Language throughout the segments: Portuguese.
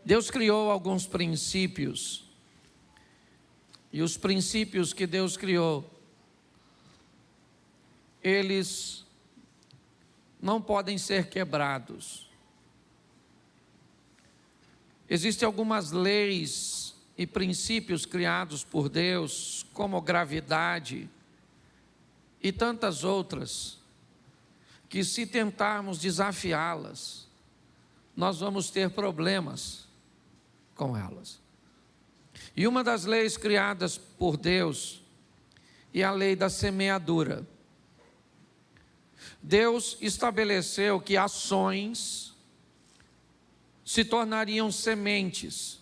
Deus criou alguns princípios, e os princípios que Deus criou, eles não podem ser quebrados. Existem algumas leis e princípios criados por Deus, como gravidade e tantas outras, que se tentarmos desafiá-las, nós vamos ter problemas com elas. E uma das leis criadas por Deus é a lei da semeadura. Deus estabeleceu que ações se tornariam sementes.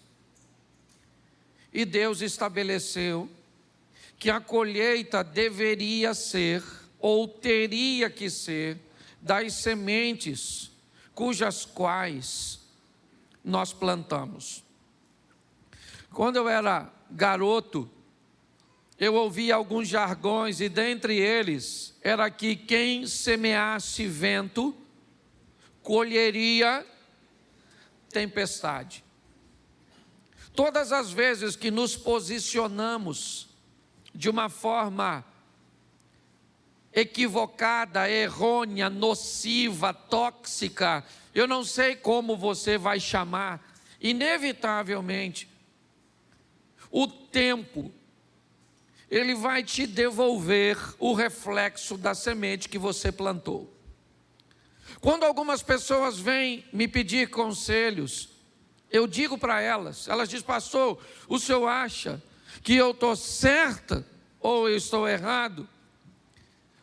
E Deus estabeleceu que a colheita deveria ser, ou teria que ser, das sementes cujas quais nós plantamos. Quando eu era garoto, eu ouvia alguns jargões, e dentre eles era que quem semeasse vento, colheria tempestade. Todas as vezes que nos posicionamos de uma forma equivocada, errônea, nociva, tóxica, eu não sei como você vai chamar, inevitavelmente, o tempo, ele vai te devolver o reflexo da semente que você plantou. Quando algumas pessoas vêm me pedir conselhos, eu digo para elas dizem: pastor, o senhor acha que eu estou certa ou eu estou errado?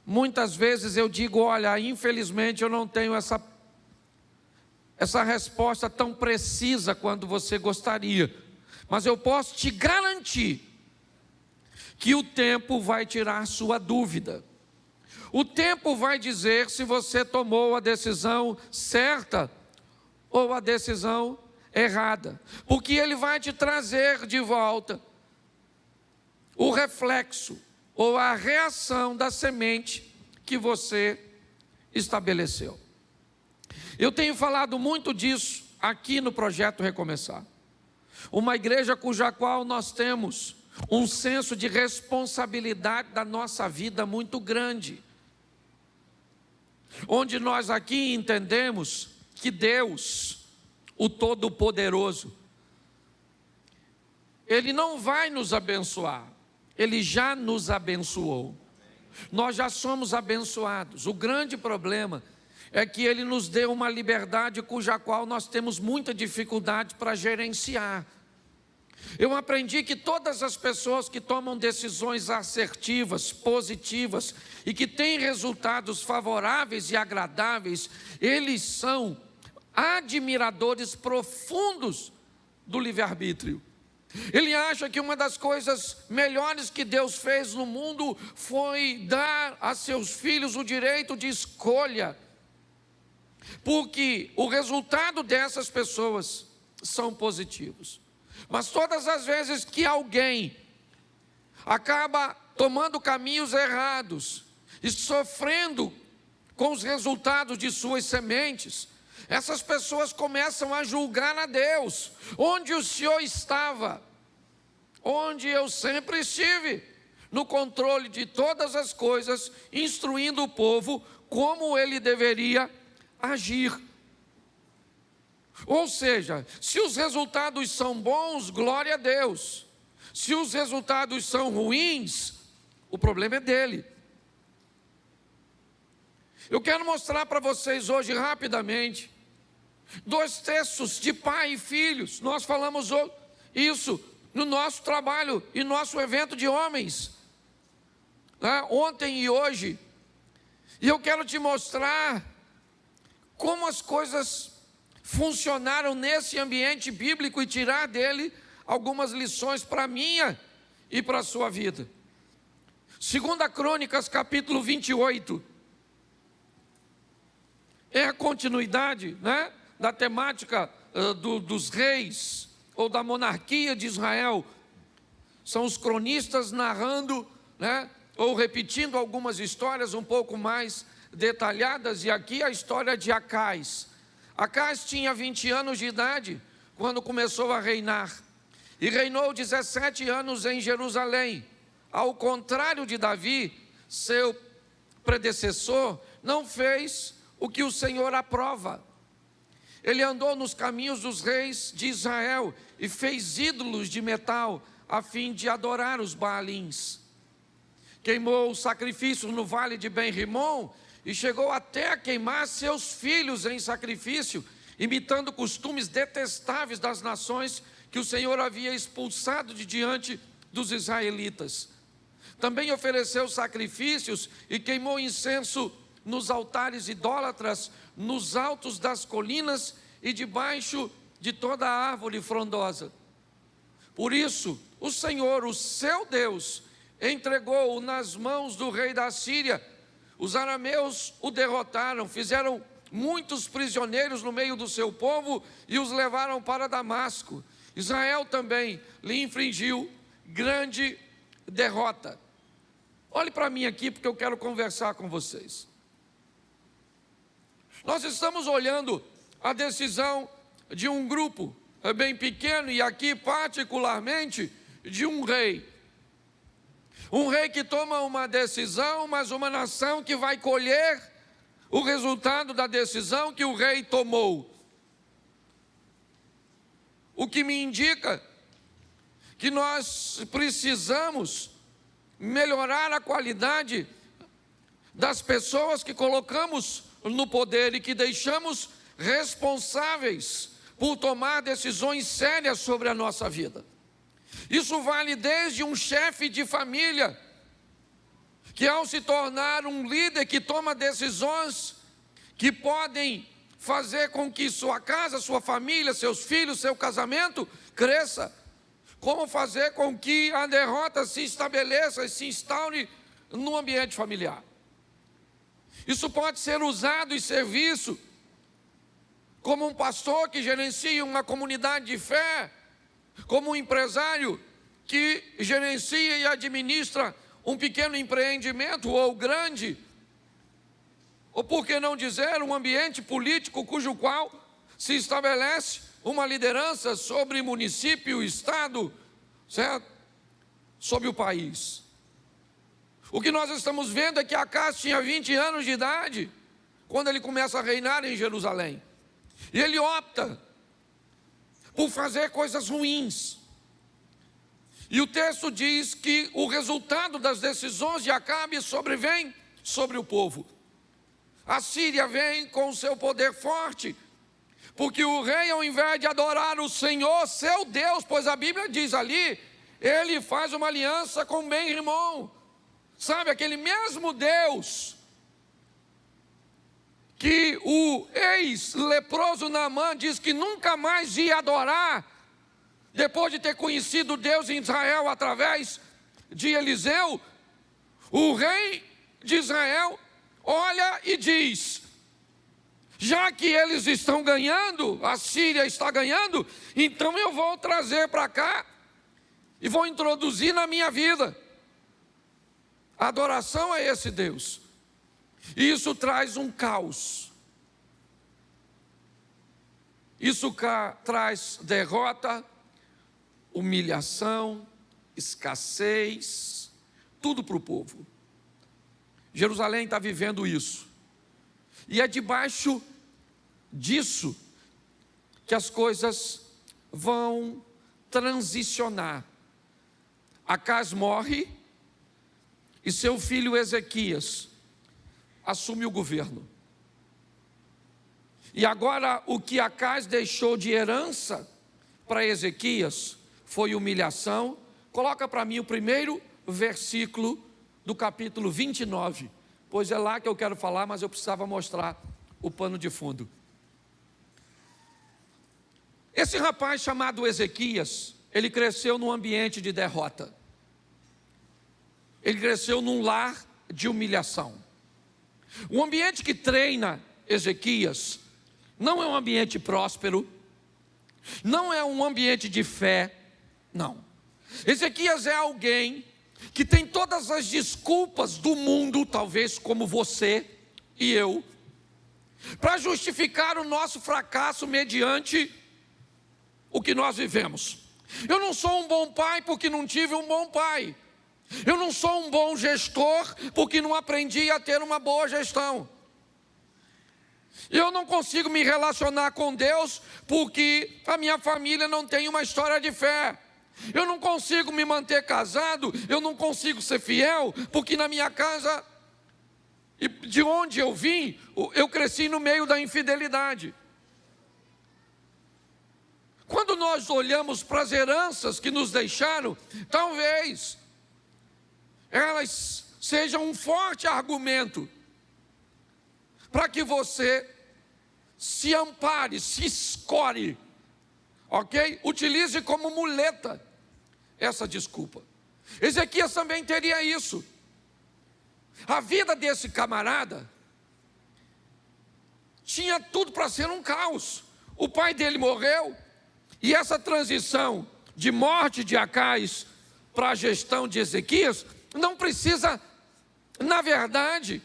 Muitas vezes eu digo: olha, infelizmente eu não tenho essa resposta tão precisa quanto você gostaria, mas eu posso te garantir que o tempo vai tirar sua dúvida. O tempo vai dizer se você tomou a decisão certa ou a decisão errada, porque ele vai te trazer de volta o reflexo ou a reação da semente que você estabeleceu. Eu tenho falado muito disso aqui no Projeto Recomeçar, uma igreja cuja qual nós temos um senso de responsabilidade da nossa vida muito grande, onde nós aqui entendemos que Deus, o Todo-Poderoso, Ele não vai nos abençoar, Ele já nos abençoou. Nós já somos abençoados. O grande problema é que Ele nos deu uma liberdade cuja qual nós temos muita dificuldade para gerenciar. Eu aprendi que todas as pessoas que tomam decisões assertivas, positivas e que têm resultados favoráveis e agradáveis, eles são admiradores profundos do livre-arbítrio. Ele acha que uma das coisas melhores que Deus fez no mundo foi dar a seus filhos o direito de escolha, porque o resultado dessas pessoas são positivos. Mas todas as vezes que alguém acaba tomando caminhos errados e sofrendo com os resultados de suas sementes, essas pessoas começam a julgar a Deus. Onde o Senhor estava? Onde eu sempre estive, no controle de todas as coisas, instruindo o povo como ele deveria agir. Ou seja, se os resultados são bons, glória a Deus. Se os resultados são ruins, o problema é dele. Eu quero mostrar para vocês hoje rapidamente 2 textos de pai e filhos. Nós falamos isso no nosso trabalho e nosso evento de homens, ontem e hoje. E eu quero te mostrar como as coisas funcionaram nesse ambiente bíblico e tirar dele algumas lições para a minha e para a sua vida. 2 Crônicas, capítulo 28. É a continuidade, da temática dos reis ou da monarquia de Israel. São os cronistas narrando, ou repetindo algumas histórias um pouco mais detalhadas. E aqui a história de Acais. Acais tinha 20 anos de idade quando começou a reinar, e reinou 17 anos em Jerusalém. Ao contrário de Davi, seu predecessor, não fez o que o Senhor aprova. Ele andou nos caminhos dos reis de Israel e fez ídolos de metal a fim de adorar os Baalins. Queimou sacrifícios no vale de Ben-Rimom e chegou até a queimar seus filhos em sacrifício, imitando costumes detestáveis das nações que o Senhor havia expulsado de diante dos israelitas. Também ofereceu sacrifícios e queimou incenso nos altares idólatras, nos altos das colinas e debaixo de toda a árvore frondosa. Por isso, o Senhor, o seu Deus, entregou-o nas mãos do rei da Síria. Os arameus o derrotaram, fizeram muitos prisioneiros no meio do seu povo e os levaram para Damasco. Israel também lhe infligiu grande derrota. Olhe para mim aqui, porque eu quero conversar com vocês. Nós estamos olhando a decisão de um grupo bem pequeno, e aqui particularmente de um rei. Um rei que toma uma decisão, mas uma nação que vai colher o resultado da decisão que o rei tomou. O que me indica que nós precisamos melhorar a qualidade das pessoas que colocamos no poder e que deixamos responsáveis por tomar decisões sérias sobre a nossa vida. Isso vale desde um chefe de família, que ao se tornar um líder que toma decisões que podem fazer com que sua casa, sua família, seus filhos, seu casamento cresça, como fazer com que a derrota se estabeleça e se instaure no ambiente familiar. Isso pode ser usado em serviço, como um pastor que gerencia uma comunidade de fé, como um empresário que gerencia e administra um pequeno empreendimento ou grande, ou por que não dizer um ambiente político cujo qual se estabelece uma liderança sobre município, estado, certo? Sobre o país. O que nós estamos vendo é que Acás tinha 20 anos de idade quando ele começa a reinar em Jerusalém. E ele opta por fazer coisas ruins. E o texto diz que o resultado das decisões de Acabe sobrevém sobre o povo. A Síria vem com o seu poder forte, porque o rei, ao invés de adorar o Senhor, seu Deus, pois a Bíblia diz ali, ele faz uma aliança com Ben-Rimom. Sabe, aquele mesmo Deus que o ex-leproso Naamã diz que nunca mais ia adorar, depois de ter conhecido Deus em Israel através de Eliseu, o rei de Israel olha e diz: já que eles estão ganhando, a Síria está ganhando, então eu vou trazer para cá e vou introduzir na minha vida a adoração a esse Deus. E isso traz um caos. Isso traz derrota, humilhação, escassez, tudo para o povo. Jerusalém está vivendo isso. E é debaixo disso que as coisas vão transicionar. Acás morre e seu filho Ezequias assume o governo. E agora o que Acás deixou de herança para Ezequias foi humilhação. Coloca para mim o primeiro versículo do capítulo 29, pois é lá que eu quero falar, mas eu precisava mostrar o pano de fundo. Esse rapaz chamado Ezequias, ele cresceu num ambiente de derrota. Ele cresceu num lar de humilhação. O ambiente que treina Ezequias não é um ambiente próspero, não é um ambiente de fé, não. Ezequias é alguém que tem todas as desculpas do mundo, talvez como você e eu, para justificar o nosso fracasso mediante o que nós vivemos. Eu não sou um bom pai porque não tive um bom pai. Eu não sou um bom gestor porque não aprendi a ter uma boa gestão. Eu não consigo me relacionar com Deus porque a minha família não tem uma história de fé. Eu não consigo me manter casado, eu não consigo ser fiel porque na minha casa, de onde eu vim, eu cresci no meio da infidelidade. Quando nós olhamos para as heranças que nos deixaram, talvez elas sejam um forte argumento para que você se ampare, se escore, ok? Utilize como muleta essa desculpa. Ezequias também teria isso. A vida desse camarada tinha tudo para ser um caos. O pai dele morreu, e essa transição de morte de Acais para a gestão de Ezequias não precisa, na verdade,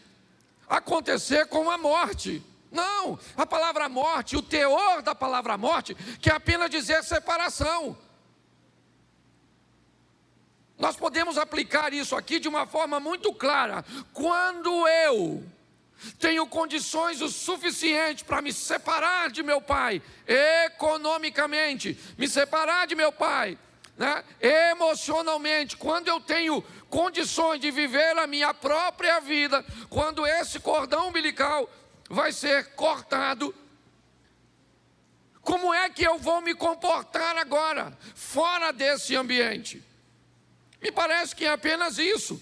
acontecer com a morte. Não, a palavra morte, o teor da palavra morte, quer apenas dizer separação. Nós podemos aplicar isso aqui de uma forma muito clara. Quando eu tenho condições o suficiente para me separar de meu pai, economicamente, me separar de meu pai, né, emocionalmente, quando eu tenho condições de viver a minha própria vida, quando esse cordão umbilical vai ser cortado, como é que eu vou me comportar agora, fora desse ambiente? Me parece que é apenas isso.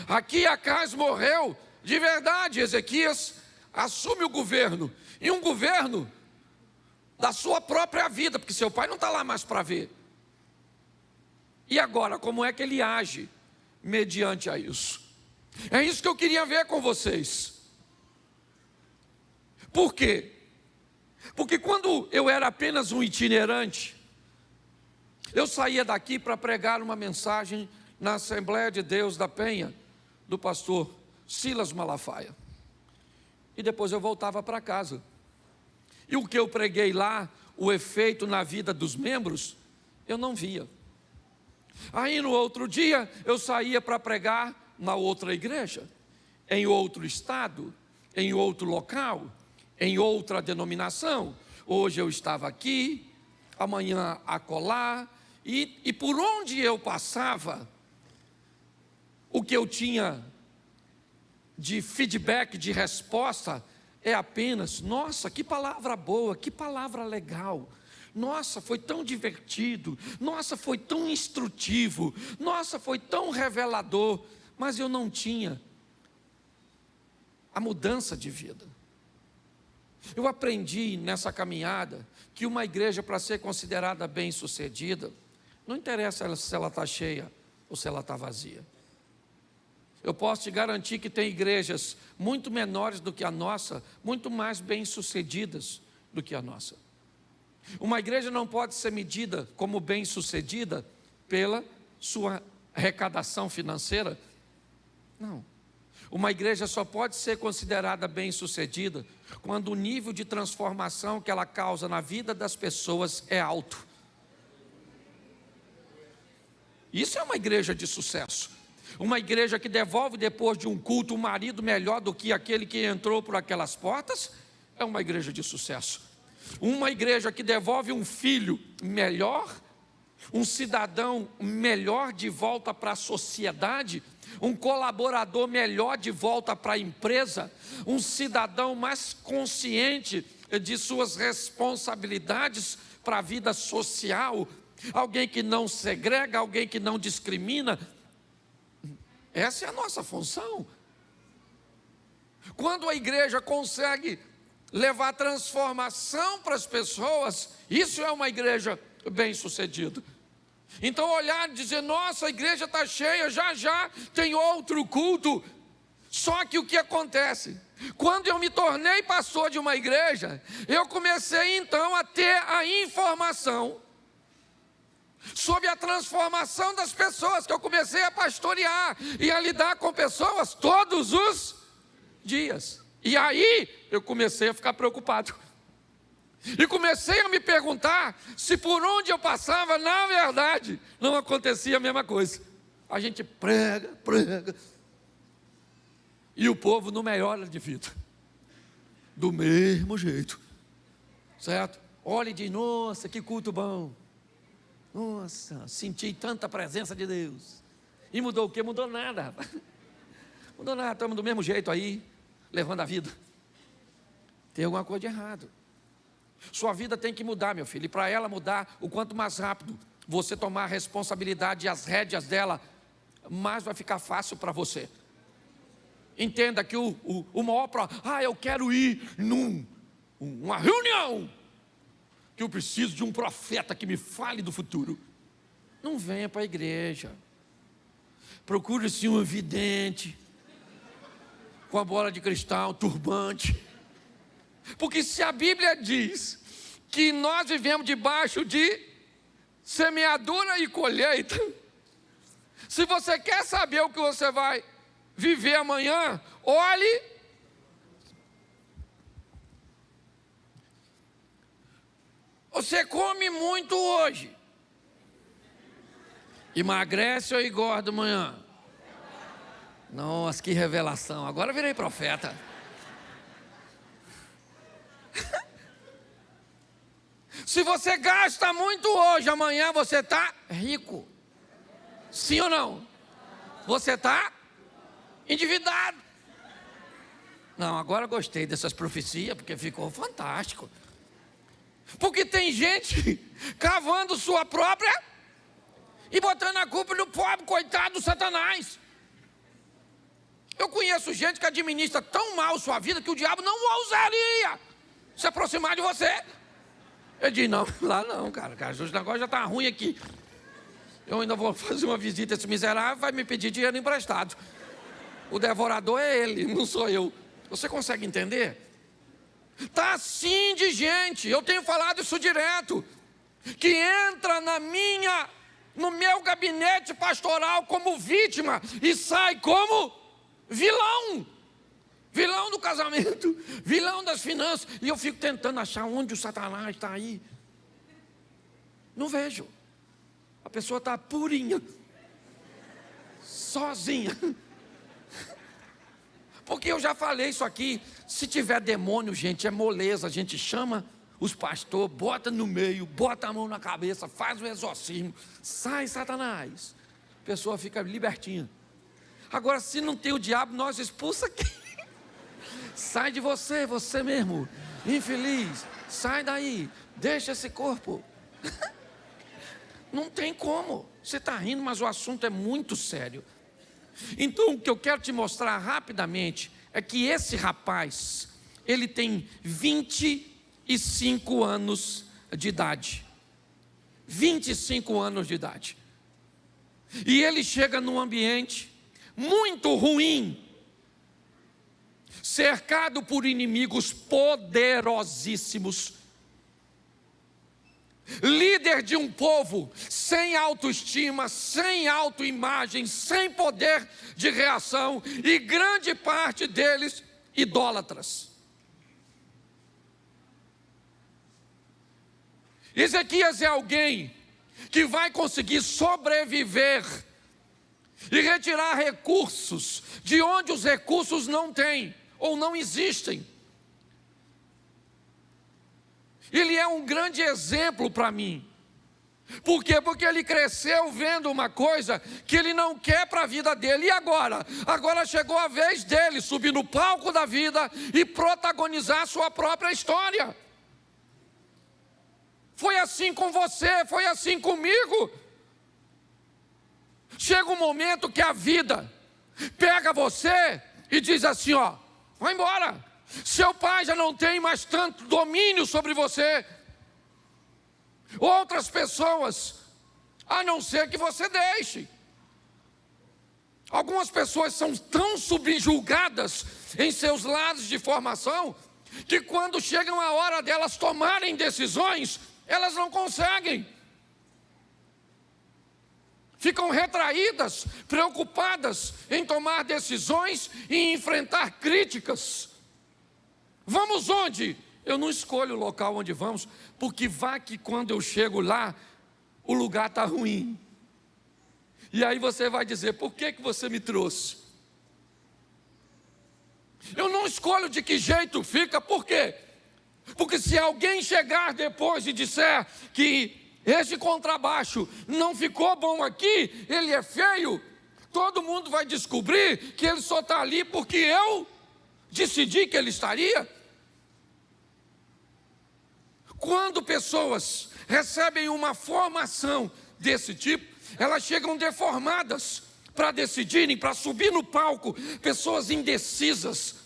Aqui Acais morreu, de verdade, Ezequias assume o governo, e um governo da sua própria vida, porque seu pai não está lá mais para ver. E agora, como é que ele age mediante a isso? É isso que eu queria ver com vocês. Por quê? Porque quando eu era apenas um itinerante, eu saía daqui para pregar uma mensagem na Assembleia de Deus da Penha, do pastor Silas Malafaia. E depois eu voltava para casa. E o que eu preguei lá, o efeito na vida dos membros, eu não via. Aí no outro dia, eu saía para pregar na outra igreja, em outro estado, em outro local, em outra denominação. Hoje eu estava aqui, amanhã acolá, e por onde eu passava, o que eu tinha de feedback, de resposta, é apenas: nossa, que palavra boa, que palavra legal, nossa, foi tão divertido, nossa, foi tão instrutivo, nossa, foi tão revelador, mas eu não tinha a mudança de vida. Eu aprendi nessa caminhada que uma igreja, para ser considerada bem-sucedida, não interessa se ela está cheia ou se ela está vazia. Eu posso te garantir que tem igrejas muito menores do que a nossa, muito mais bem-sucedidas do que a nossa. Uma igreja não pode ser medida como bem-sucedida pela sua arrecadação financeira. Não. Uma igreja só pode ser considerada bem-sucedida quando o nível de transformação que ela causa na vida das pessoas é alto. Isso é uma igreja de sucesso. Uma igreja que devolve depois de um culto um marido melhor do que aquele que entrou por aquelas portas, é uma igreja de sucesso. Uma igreja que devolve um filho melhor, um cidadão melhor de volta para a sociedade, um colaborador melhor de volta para a empresa, um cidadão mais consciente de suas responsabilidades para a vida social, alguém que não segrega, alguém que não discrimina. Essa é a nossa função. Quando a igreja consegue levar transformação para as pessoas, isso é uma igreja bem-sucedida. Então olhar e dizer: nossa, a igreja está cheia, já tem outro culto. Só que o que acontece? Quando eu me tornei pastor de uma igreja, eu comecei então a ter a informação sobre a transformação das pessoas, que eu comecei a pastorear e a lidar com pessoas todos os dias. E aí eu comecei a ficar preocupado. E comecei a me perguntar se por onde eu passava, na verdade, não acontecia a mesma coisa. A gente prega, e o povo não melhora de vida. Do mesmo jeito. Certo? Olha e diz, nossa, que culto bom. Nossa, senti tanta presença de Deus. E mudou o quê? Mudou nada, rapaz. Mudou nada, estamos do mesmo jeito aí, levando a vida. Tem alguma coisa de errado. Sua vida tem que mudar, meu filho. E para ela mudar, o quanto mais rápido você tomar a responsabilidade e as rédeas dela, mais vai ficar fácil para você. Entenda que o maior eu quero ir numa reunião, que eu preciso de um profeta que me fale do futuro. Não venha para a igreja. Procure-se um vidente, com a bola de cristal, turbante. Porque se a Bíblia diz que nós vivemos debaixo de semeadura e colheita, se você quer saber o que você vai viver amanhã, olhe. Você come muito hoje, emagrece ou engorda amanhã? Nossa, que revelação, agora virei profeta. Se você gasta muito hoje, amanhã você está rico. Sim ou não? Você está endividado. Não, agora gostei dessas profecias, porque ficou fantástico. Porque tem gente cavando sua própria e botando a culpa no pobre, coitado do Satanás. Eu conheço gente que administra tão mal sua vida que o diabo não ousaria se aproximar de você. Eu digo, não, lá não, cara, o negócio já está ruim aqui. Eu ainda vou fazer uma visita a esse miserável, vai me pedir dinheiro emprestado. O devorador é ele, não sou eu. Você consegue entender? Está assim de gente, eu tenho falado isso direto, que entra no meu gabinete pastoral como vítima e sai como vilão. Vilão do casamento, vilão das finanças. E eu fico tentando achar onde o Satanás está aí. Não vejo. A pessoa está purinha, sozinha. Porque eu já falei isso aqui. Se tiver demônio, gente, é moleza. A gente chama os pastores, bota no meio, bota a mão na cabeça, faz o exorcismo. Sai, Satanás. A pessoa fica libertinha. Agora, se não tem o diabo, nós expulsa aqui. Sai de você, você mesmo, infeliz. Sai daí, deixa esse corpo. Não tem como. Você está rindo, mas o assunto é muito sério. Então, o que eu quero te mostrar rapidamente é que esse rapaz, ele tem 25 anos de idade. 25 anos de idade. E ele chega num ambiente muito ruim, cercado por inimigos poderosíssimos, líder de um povo sem autoestima, sem autoimagem, sem poder de reação, e grande parte deles idólatras. Ezequias é alguém que vai conseguir sobreviver e retirar recursos de onde os recursos não têm ou não existem. Ele é um grande exemplo para mim. Por quê? Porque ele cresceu vendo uma coisa que ele não quer para a vida dele. E agora? Agora chegou a vez dele subir no palco da vida e protagonizar a sua própria história. Foi assim com você, foi assim comigo. Chega um momento que a vida pega você e diz assim, ó, vai embora. Seu pai já não tem mais tanto domínio sobre você. Outras pessoas, a não ser que você deixe. Algumas pessoas são tão subjugadas em seus lados de formação, que quando chegam a hora delas tomarem decisões, elas não conseguem. Ficam retraídas, preocupadas em tomar decisões e enfrentar críticas. Vamos onde? Eu não escolho o local onde vamos, porque vai que quando eu chego lá, o lugar está ruim. E aí você vai dizer, por que você me trouxe? Eu não escolho de que jeito fica, por quê? Porque se alguém chegar depois e disser que esse contrabaixo não ficou bom aqui, ele é feio, todo mundo vai descobrir que ele só está ali porque eu decidi que ele estaria. Quando pessoas recebem uma formação desse tipo, elas chegam deformadas para decidirem, para subir no palco, pessoas indecisas,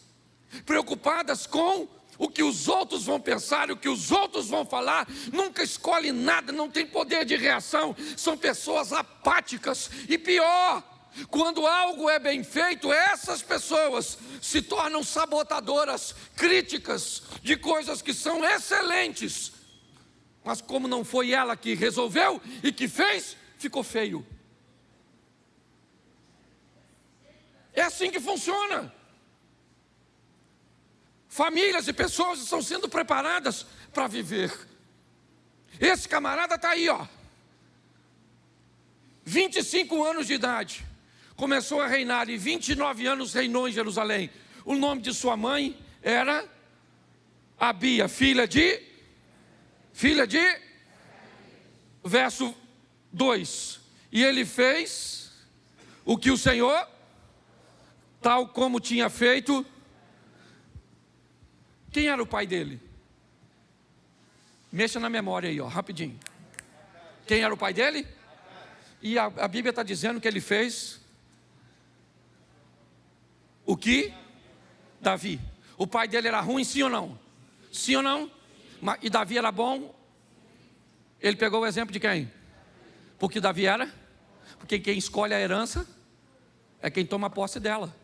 preocupadas com o que os outros vão pensar, o que os outros vão falar, nunca escolhe nada, não tem poder de reação, são pessoas apáticas, e pior, quando algo é bem feito, essas pessoas se tornam sabotadoras, críticas de coisas que são excelentes, mas como não foi ela que resolveu e que fez, ficou feio. É assim que funciona. Famílias e pessoas estão sendo preparadas para viver. Esse camarada está aí, 25 anos de idade, começou a reinar, e 29 anos reinou em Jerusalém. O nome de sua mãe era Abia, filha de verso 2. E ele fez o que o Senhor, tal como tinha feito. Quem era o pai dele? Mexa na memória aí, rapidinho. Quem era o pai dele? E a Bíblia está dizendo que ele fez o que? Davi. O pai dele era ruim, sim ou não? Sim ou não? E Davi era bom? Ele pegou o exemplo de quem? Porque Davi era? Porque quem escolhe a herança é quem toma posse dela.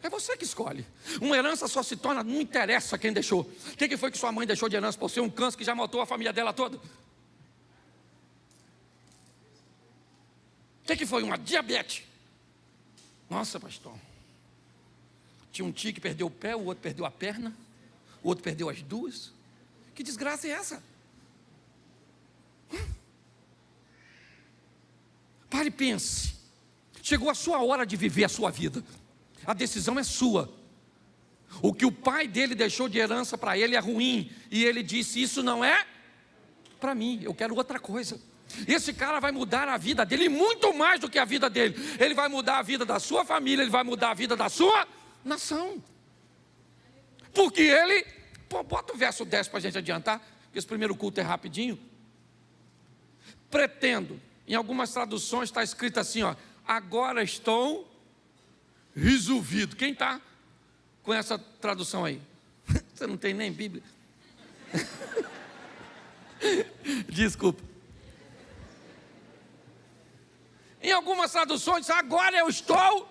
É você que escolhe. Uma herança só se torna, não interessa quem deixou. O que foi que sua mãe deixou de herança por ser um câncer que já matou a família dela toda? O que foi? Uma diabetes. Nossa, pastor. Tinha um tio que perdeu o pé, o outro perdeu a perna, o outro perdeu as duas. Que desgraça é essa? Pare e pense. Chegou a sua hora de viver a sua vida. A decisão é sua. O que o pai dele deixou de herança para ele é ruim, e ele disse, isso não é para mim, eu quero outra coisa. Esse cara vai mudar a vida dele, muito mais do que a vida dele. Ele vai mudar a vida da sua família, ele vai mudar a vida da sua nação. Porque ele, bota o verso 10 para a gente adiantar, porque esse primeiro culto é rapidinho. Pretendo, em algumas traduções está escrito assim, agora estou resolvido. Quem está com essa tradução aí? Você não tem nem Bíblia? Desculpa. Em algumas traduções, agora eu estou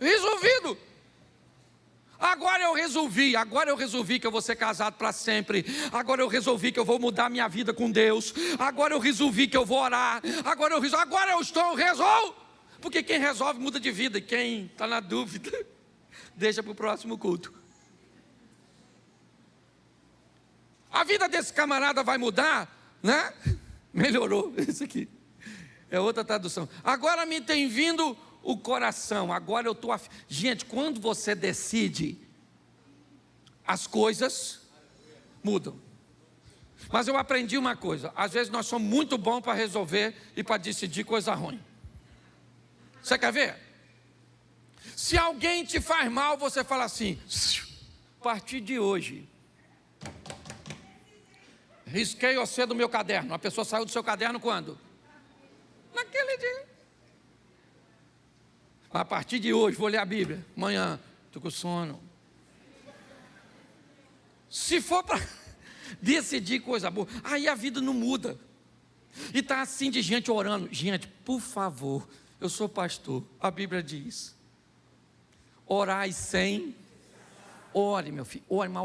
resolvido. Agora eu resolvi que eu vou ser casado para sempre. Agora eu resolvi que eu vou mudar minha vida com Deus. Agora eu resolvi que eu vou orar. Agora eu estou resolvido. Porque quem resolve muda de vida, e quem está na dúvida, deixa para o próximo culto. A vida desse camarada vai mudar, né? Melhorou, isso aqui é outra tradução. Agora me tem vindo o coração, agora eu estou... Gente, quando você decide, as coisas mudam. Mas eu aprendi uma coisa, às vezes nós somos muito bons para resolver e para decidir coisa ruim. Você quer ver? Se alguém te faz mal, você fala assim, a partir de hoje, risquei você do meu caderno. A pessoa saiu do seu caderno quando? Naquele dia. A partir de hoje, vou ler a Bíblia. Amanhã, estou com sono. Se for para decidir coisa boa, aí a vida não muda. E está assim de gente orando. Gente, por favor, eu sou pastor, a Bíblia diz, orai sem, ore meu filho, ore, mas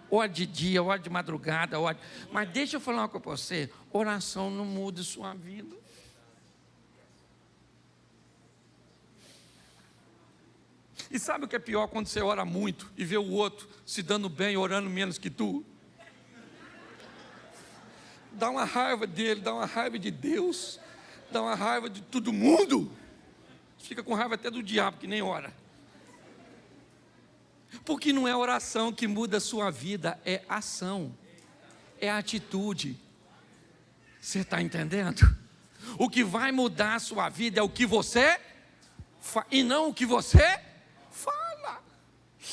ore de dia, ore de madrugada, ore. Mas deixa eu falar uma coisa para você, oração não muda sua vida. E sabe o que é pior quando você ora muito e vê o outro se dando bem, orando menos que tu? Dá uma raiva dele, dá uma raiva de Deus, dá uma raiva de todo mundo. Fica com raiva até do diabo que nem ora. Porque não é oração que muda a sua vida, é ação, é atitude. Você está entendendo? O que vai mudar a sua vida é o que você faz e não o que você fala.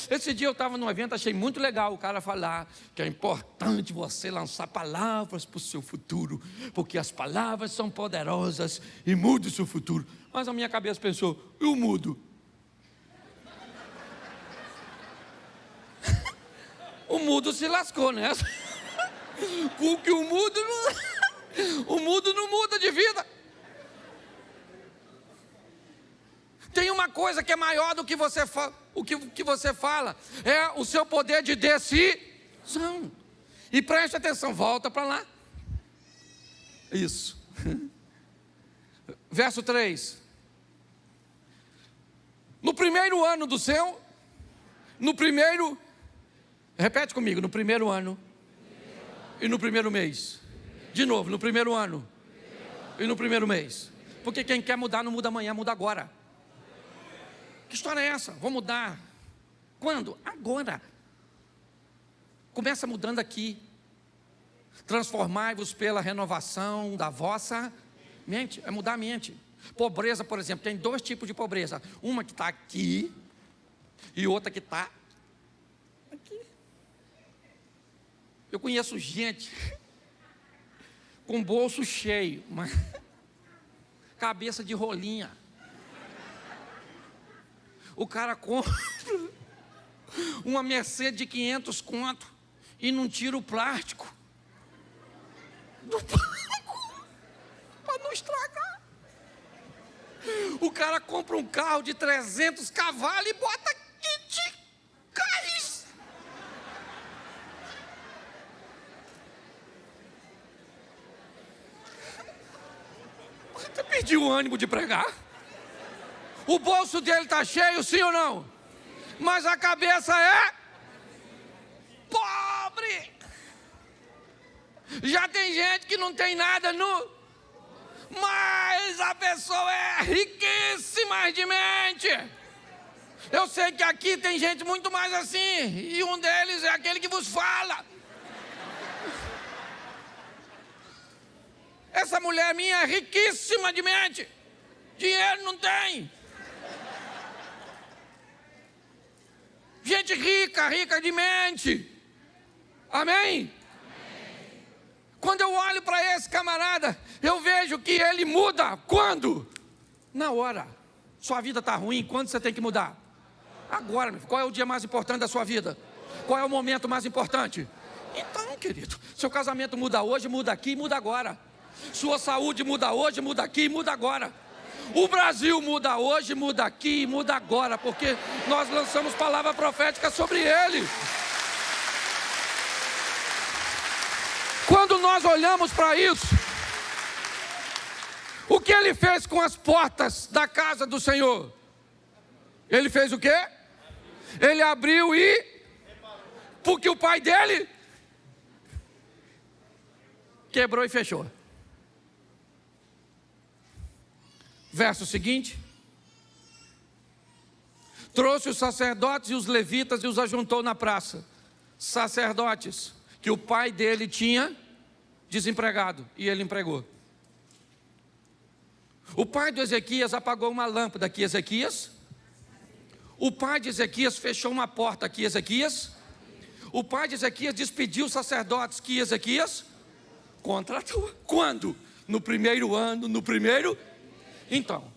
Esse dia eu estava num evento, achei muito legal o cara falar que é importante você lançar palavras para o seu futuro, porque as palavras são poderosas e mudam o seu futuro. Mas a minha cabeça pensou, eu mudo. O mudo se lascou nessa. Porque o mudo não muda de vida. Tem uma coisa que é maior do que você o que você fala, é o seu poder de decisão. E preste atenção, volta para lá. Isso. Verso 3. No primeiro ano do seu, repete comigo, no primeiro ano e no primeiro mês. De novo, no primeiro ano e no primeiro mês. Porque quem quer mudar não muda amanhã, muda agora. Que história é essa? Vou mudar. Quando? Agora. Começa mudando aqui. Transformai-vos pela renovação da vossa mente. É mudar a mente. Pobreza, por exemplo, tem dois tipos de pobreza. Uma que está aqui e outra que está aqui. Eu conheço gente com bolso cheio, mas cabeça de rolinha. O cara compra uma Mercedes de 500 conto e não tira o plástico do banco para não estragar. O cara compra um carro de 300 cavalos e bota kit gás. Você perdeu o ânimo de pregar? O bolso dele está cheio, sim ou não? Mas a cabeça é pobre. Já tem gente que não tem nada mas a pessoa é riquíssima de mente. Eu sei que aqui tem gente muito mais assim, e um deles é aquele que vos fala. Essa mulher minha é riquíssima de mente. Dinheiro não tem. Gente rica de mente. Amém? Quando eu olho para esse camarada, eu vejo que ele muda. Quando? Na hora. Sua vida está ruim, quando você tem que mudar? Agora. Qual é o dia mais importante da sua vida? Qual é o momento mais importante? Então, querido, seu casamento muda hoje, muda aqui, muda agora. Sua saúde muda hoje, muda aqui, muda agora. O Brasil muda hoje, muda aqui, muda agora, porque nós lançamos palavra profética sobre ele. Quando nós olhamos para isso, o que ele fez com as portas da casa do Senhor? Ele fez o quê? Ele abriu e... Porque o pai dele quebrou e fechou. Verso seguinte. Trouxe os sacerdotes e os levitas e os ajuntou na praça. Sacerdotes que o pai dele tinha desempregado e ele empregou. O pai do Ezequias apagou uma lâmpada aqui, Ezequias. O pai de Ezequias fechou uma porta aqui, Ezequias. O pai de Ezequias despediu os sacerdotes que Ezequias contratou. Quando? No primeiro ano, no primeiro... Então,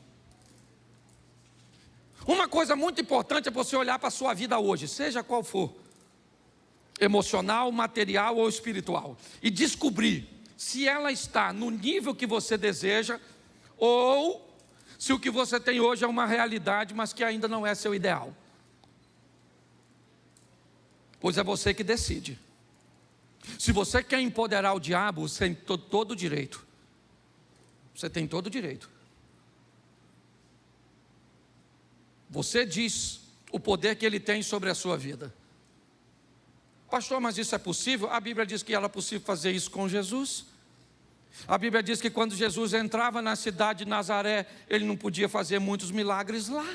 uma coisa muito importante é você olhar para a sua vida hoje, seja qual for, emocional, material ou espiritual, e descobrir se ela está no nível que você deseja, ou se o que você tem hoje é uma realidade, mas que ainda não é seu ideal. Pois é você que decide. Se você quer empoderar o diabo, você tem todo o direito. Você tem todo o direito. Você diz o poder que Ele tem sobre a sua vida. Pastor, mas isso é possível? A Bíblia diz que era possível fazer isso com Jesus. A Bíblia diz que quando Jesus entrava na cidade de Nazaré, Ele não podia fazer muitos milagres lá.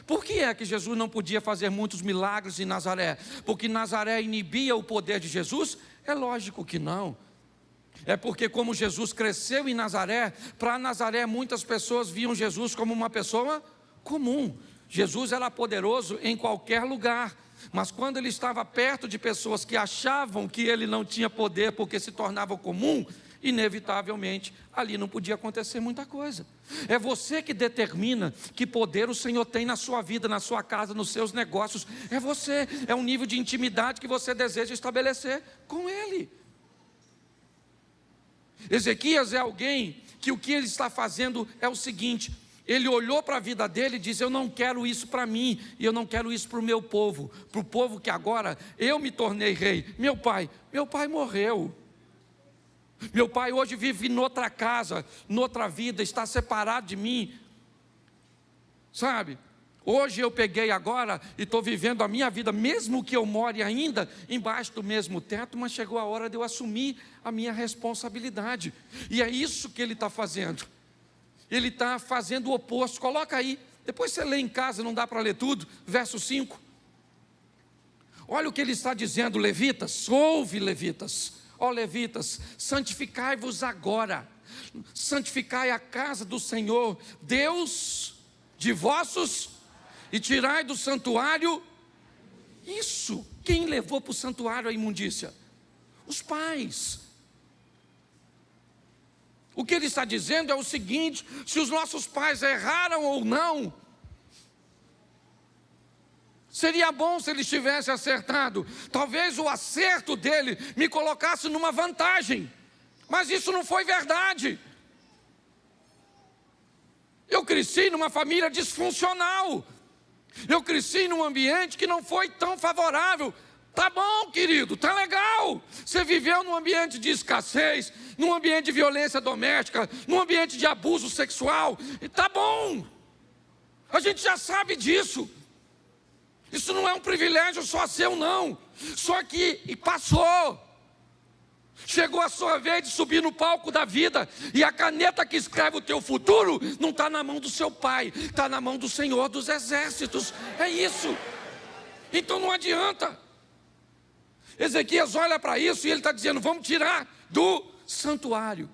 Por que é que Jesus não podia fazer muitos milagres em Nazaré? Porque Nazaré inibia o poder de Jesus? É lógico que não. É porque como Jesus cresceu em Nazaré, para Nazaré muitas pessoas viam Jesus como uma pessoa comum. Jesus era poderoso em qualquer lugar, mas quando Ele estava perto de pessoas que achavam que Ele não tinha poder porque se tornava comum, inevitavelmente ali não podia acontecer muita coisa. É você que determina que poder o Senhor tem na sua vida, na sua casa, nos seus negócios. É você, é um nível de intimidade que você deseja estabelecer com Ele. Ezequias é alguém que o que ele está fazendo é o seguinte: ele olhou para a vida dele e disse: eu não quero isso para mim, e eu não quero isso para o meu povo, para o povo que agora eu me tornei rei. Meu pai morreu. Meu pai hoje vive noutra casa, noutra vida, está separado de mim. Sabe? Hoje eu peguei agora e estou vivendo a minha vida, mesmo que eu more ainda embaixo do mesmo teto, mas chegou a hora de eu assumir a minha responsabilidade. E é isso que ele está fazendo. Ele está fazendo o oposto. Coloca aí, depois você lê em casa, não dá para ler tudo, verso 5. Olha o que ele está dizendo, levitas, ouve levitas. Ó levitas, santificai-vos agora, santificai a casa do Senhor, Deus de vossos, e tirai do santuário, isso, quem levou para o santuário a imundícia? Os pais. O que ele está dizendo é o seguinte: se os nossos pais erraram ou não, seria bom se eles tivessem acertado. Talvez o acerto dele me colocasse numa vantagem, mas isso não foi verdade. Eu cresci numa família disfuncional. Eu cresci num ambiente que não foi tão favorável. Tá bom, querido, tá legal. Você viveu num ambiente de escassez, num ambiente de violência doméstica, num ambiente de abuso sexual. E tá bom. A gente já sabe disso. Isso não é um privilégio só seu, não. Só que passou. Chegou a sua vez de subir no palco da vida, e a caneta que escreve o teu futuro não está na mão do seu pai, está na mão do Senhor dos Exércitos. É isso. Então não adianta. Ezequias olha para isso e ele está dizendo: vamos tirar do santuário.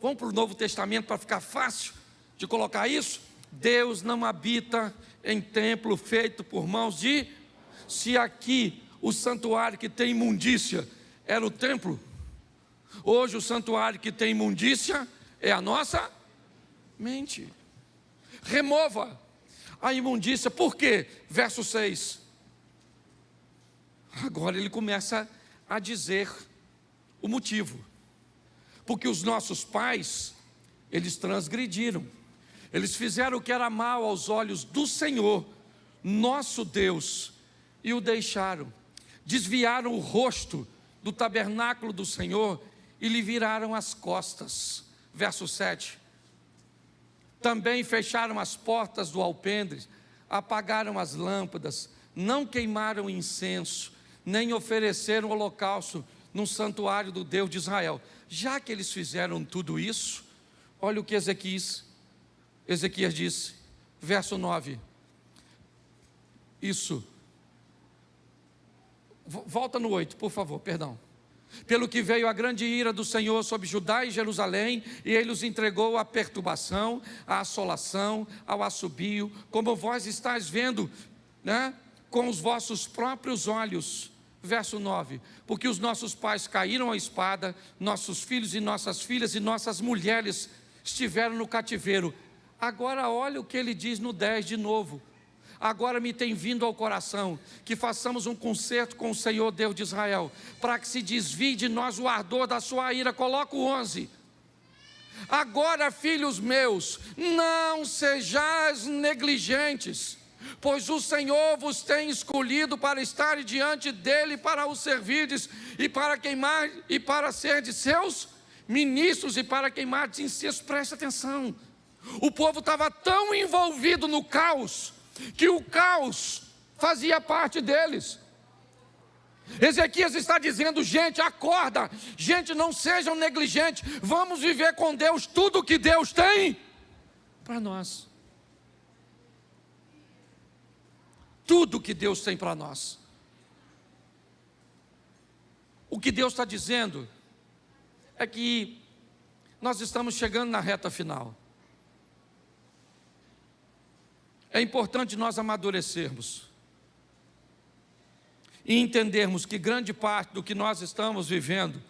Vamos para o Novo Testamento para ficar fácil de colocar isso. Deus não habita em templo feito por mãos de... Se aqui o santuário que tem imundícia era o templo, hoje o santuário que tem imundícia é a nossa mente. Remova a imundícia. Por quê? Verso 6. Agora ele começa a dizer o motivo. Porque os nossos pais, eles transgrediram. Eles fizeram o que era mal aos olhos do Senhor, nosso Deus, e o deixaram. Desviaram o rosto do tabernáculo do Senhor e lhe viraram as costas. Verso 7. Também fecharam as portas do alpendre, apagaram as lâmpadas, não queimaram incenso, nem ofereceram holocausto no santuário do Deus de Israel. Já que eles fizeram tudo isso, olha o que Ezequias disse, verso 9. Isso. Volta no 8, por favor, perdão. Pelo que veio a grande ira do Senhor sobre Judá e Jerusalém, e ele os entregou à perturbação, à assolação, ao assobio, como vós estáis vendo, né, com os vossos próprios olhos. Verso 9. Porque os nossos pais caíram à espada, nossos filhos e nossas filhas e nossas mulheres estiveram no cativeiro. Agora olha o que ele diz no 10 de novo. Agora me tem vindo ao coração que façamos um concerto com o Senhor Deus de Israel, para que se desvie de nós o ardor da sua ira. Coloca o 11. Agora, filhos meus, não sejais negligentes, pois o Senhor vos tem escolhido para estar diante dele, para o servirdes, e para queimar, e para ser de seus ministros, e para queimar de incenso. Presta atenção. O povo estava tão envolvido no caos, que o caos fazia parte deles. Ezequias está dizendo: gente, acorda, gente, não sejam negligentes, vamos viver com Deus tudo que Deus tem para nós. Tudo que Deus tem para nós. O que Deus está dizendo é que nós estamos chegando na reta final. É importante nós amadurecermos e entendermos que grande parte do que nós estamos vivendo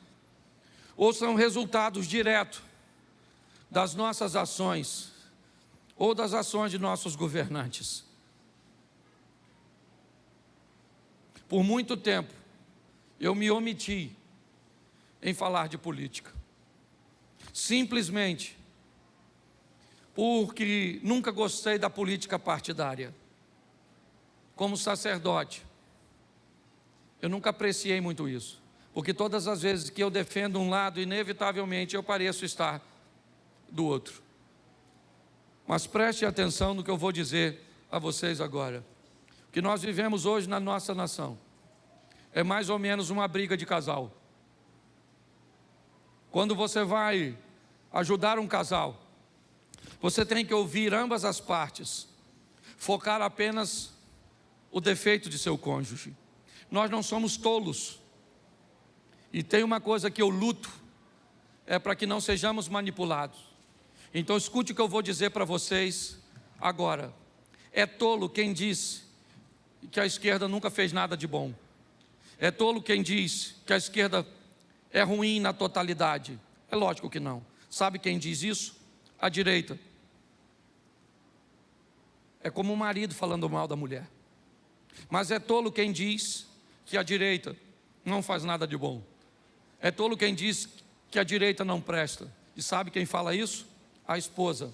ou são resultados diretos das nossas ações ou das ações de nossos governantes. Por muito tempo eu me omiti em falar de política, simplesmente porque nunca gostei da política partidária. Como sacerdote, eu nunca apreciei muito isso, porque todas as vezes que eu defendo um lado, inevitavelmente eu pareço estar do outro. Mas preste atenção no que eu vou dizer a vocês agora. O que nós vivemos hoje na nossa nação é mais ou menos uma briga de casal. Quando você vai ajudar um casal, você tem que ouvir ambas as partes, focar apenas o defeito de seu cônjuge. Nós não somos tolos. E tem uma coisa que eu luto, é para que não sejamos manipulados. Então escute o que eu vou dizer para vocês agora. É tolo quem diz que a esquerda nunca fez nada de bom. É tolo quem diz que a esquerda é ruim na totalidade. É lógico que não. Sabe quem diz isso? A direita. É como um marido falando mal da mulher. Mas é tolo quem diz que a direita não faz nada de bom. É tolo quem diz que a direita não presta. E sabe quem fala isso? A esposa,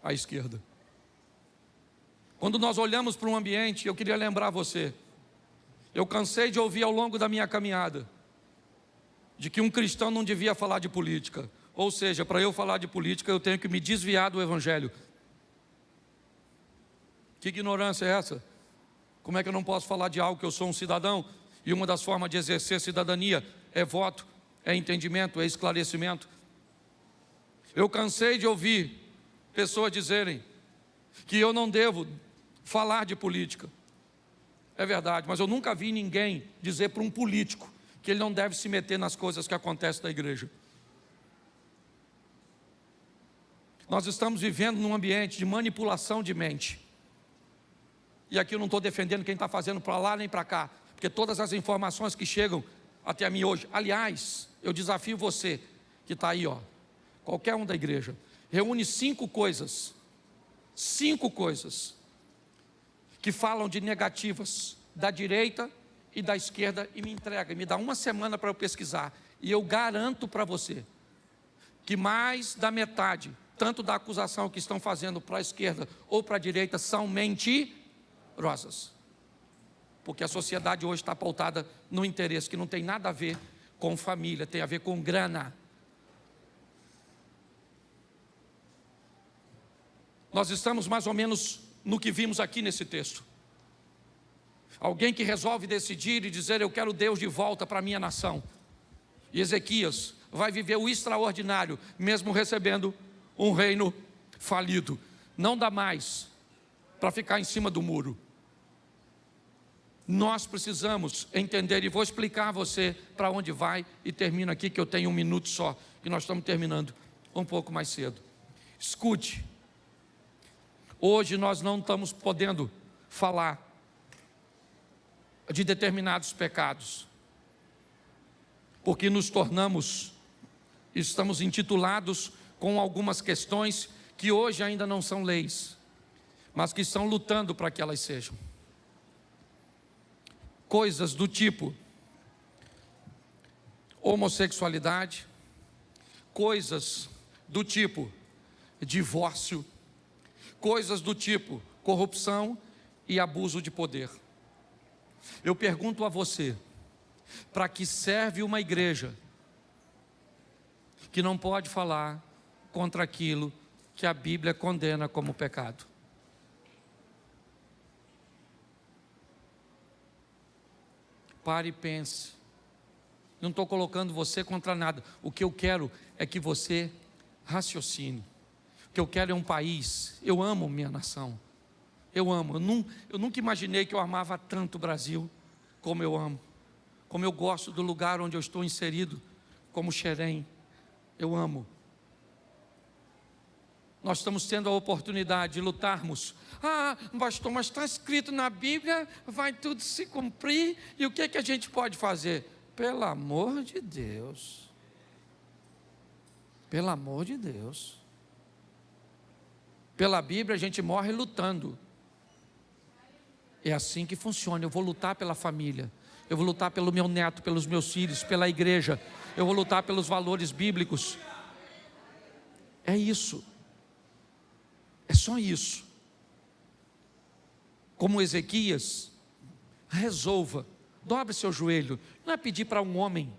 a esquerda. Quando nós olhamos para um ambiente, eu queria lembrar você, eu cansei de ouvir ao longo da minha caminhada, de que um cristão não devia falar de política. Ou seja, para eu falar de política, eu tenho que me desviar do evangelho. Que ignorância é essa? Como é que eu não posso falar de algo que eu sou um cidadão? E uma das formas de exercer cidadania é voto, é entendimento, é esclarecimento. Eu cansei de ouvir pessoas dizerem que eu não devo falar de política. É verdade, mas eu nunca vi ninguém dizer para um político que ele não deve se meter nas coisas que acontecem na igreja. Nós estamos vivendo num ambiente de manipulação de mente. E aqui eu não estou defendendo quem está fazendo para lá nem para cá, porque todas as informações que chegam até mim hoje, aliás, eu desafio você que está aí, qualquer um da igreja, reúne 5 coisas que falam de negativas da direita e da esquerda e me entrega, me dá uma semana para eu pesquisar, e eu garanto para você que mais da metade, tanto da acusação que estão fazendo para a esquerda ou para a direita, são mentirosas, porque a sociedade hoje está pautada no interesse que não tem nada a ver com família, tem a ver com grana. Nós estamos mais ou menos no que vimos aqui nesse texto. Alguém que resolve decidir e dizer: eu quero Deus de volta para a minha nação. E Ezequias vai viver o extraordinário, mesmo recebendo um reino falido. Não dá mais para ficar em cima do muro. Nós precisamos entender, e vou explicar a você para onde vai, e termino aqui que eu tenho 1 minuto só, e nós estamos terminando um pouco mais cedo. Escute, hoje nós não estamos podendo falar de determinados pecados, porque nos tornamos, estamos intitulados com algumas questões que hoje ainda não são leis, mas que estão lutando para que elas sejam. Coisas do tipo homossexualidade, coisas do tipo divórcio, coisas do tipo corrupção e abuso de poder. Eu pergunto a você, para que serve uma igreja que não pode falar contra aquilo que a Bíblia condena como pecado? Pare e pense. Não estou colocando você contra nada. O que eu quero é que você raciocine. O que eu quero é um país. Eu amo minha nação. Eu amo. Eu nunca imaginei que eu amava tanto o Brasil como eu amo. Como eu gosto do lugar onde eu estou inserido, como Xerém. Eu amo. Nós estamos tendo a oportunidade de lutarmos. Ah, pastor, mas está escrito na Bíblia, vai tudo se cumprir. E o que é que a gente pode fazer? Pelo amor de Deus. Pelo amor de Deus. Pela Bíblia a gente morre lutando. É assim que funciona. Eu vou lutar pela família. Eu vou lutar pelo meu neto, pelos meus filhos, pela igreja. Eu vou lutar pelos valores bíblicos. É isso. É só isso. Como Ezequias, resolva, dobre seu joelho. Não é pedir para um homem.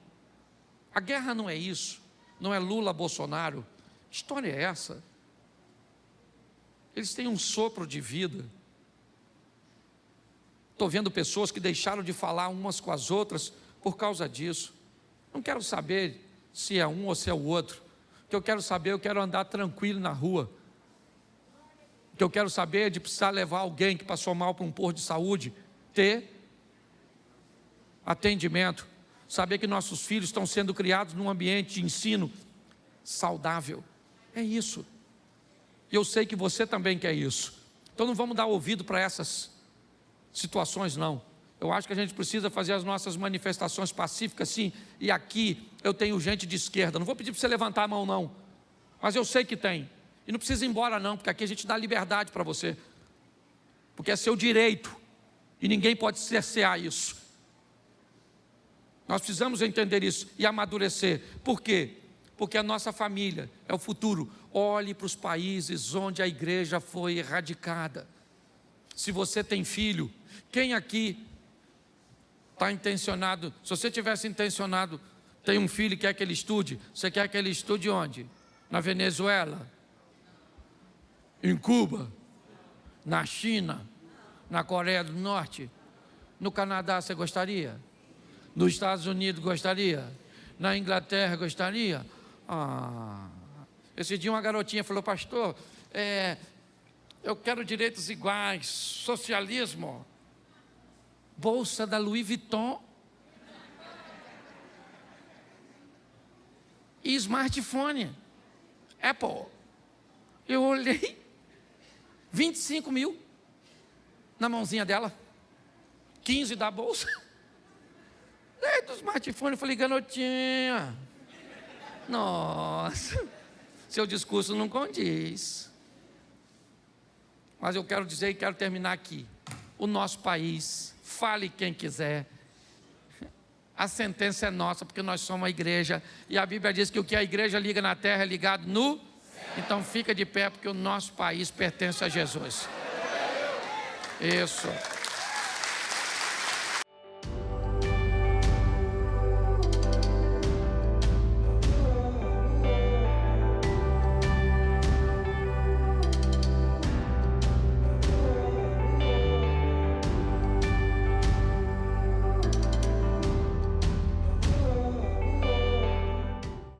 A guerra não é isso. Não é Lula, Bolsonaro. Que história é essa? Eles têm um sopro de vida. Estou vendo pessoas que deixaram de falar umas com as outras por causa disso. Não quero saber se é um ou se é o outro. O que eu quero saber, eu quero andar tranquilo na rua. O que eu quero saber é de precisar levar alguém que passou mal para um posto de saúde, ter atendimento, saber que nossos filhos estão sendo criados num ambiente de ensino saudável. É isso. E eu sei que você também quer isso. Então não vamos dar ouvido para essas situações, não. Eu acho que a gente precisa fazer as nossas manifestações pacíficas, sim. E aqui eu tenho gente de esquerda. Não vou pedir para você levantar a mão, não. Mas eu sei que tem. E não precisa ir embora não, porque aqui a gente dá liberdade para você. Porque é seu direito. E ninguém pode cercear isso. Nós precisamos entender isso e amadurecer. Por quê? Porque a nossa família é o futuro. Olhe para os países onde a igreja foi erradicada. Se você tem filho, quem aqui está intencionado? Se você tivesse intencionado, tem um filho que quer que ele estude, você quer que ele estude onde? Na Venezuela? Em Cuba? Na China? Na Coreia do Norte? No Canadá você gostaria? Nos Estados Unidos gostaria? Na Inglaterra gostaria? Esse dia uma garotinha falou, pastor, eu quero direitos iguais, socialismo, bolsa da Louis Vuitton e smartphone, Apple. Eu olhei, 25 mil na mãozinha dela, 15 da bolsa, do smartphone. Eu falei, garotinha, nossa, seu discurso não condiz. Mas eu quero dizer e quero terminar aqui. O nosso país, fale quem quiser, a sentença é nossa, porque nós somos a igreja, e a Bíblia diz que o que a igreja liga na terra é ligado no céu. Então fica de pé, porque o nosso país pertence a Jesus. Isso.